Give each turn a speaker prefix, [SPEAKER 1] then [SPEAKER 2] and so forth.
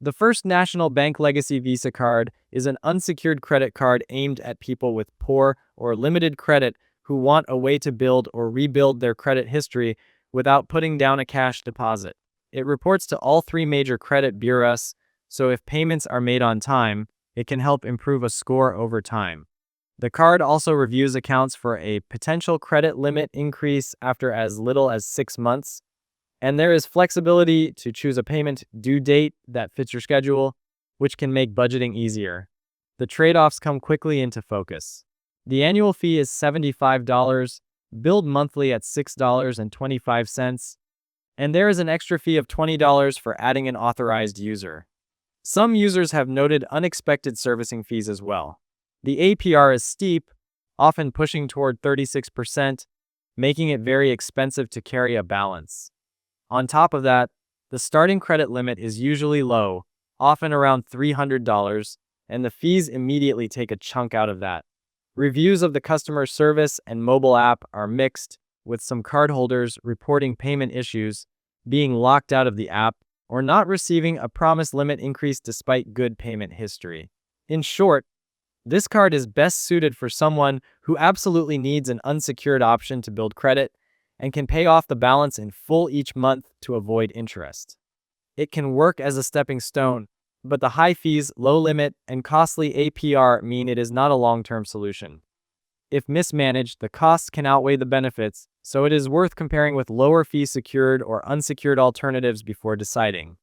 [SPEAKER 1] The First National Bank Legacy Visa Card is an unsecured credit card aimed at people with poor or limited credit who want a way to build or rebuild their credit history without putting down a cash deposit. It reports to all three major credit bureaus, so if payments are made on time, it can help improve a score over time. The card also reviews accounts for a potential credit limit increase after as little as 6 months, and there is flexibility to choose a payment due date that fits your schedule, which can make budgeting easier. The trade-offs come quickly into focus. The annual fee is $75, billed monthly at $6.25, and there is an extra fee of $20 for adding an authorized user. Some users have noted unexpected servicing fees as well. The APR is steep, often pushing toward 36%, making it very expensive to carry a balance. On top of that, the starting credit limit is usually low, often around $300, and the fees immediately take a chunk out of that. Reviews of the customer service and mobile app are mixed, with some cardholders reporting payment issues, being locked out of the app, or not receiving a promised limit increase despite good payment history. In short, this card is best suited for someone who absolutely needs an unsecured option to build credit and can pay off the balance in full each month to avoid interest. It can work as a stepping stone, but the high fees, low limit, and costly APR mean it is not a long-term solution. If mismanaged, the costs can outweigh the benefits, so it is worth comparing with lower fee secured or unsecured alternatives before deciding.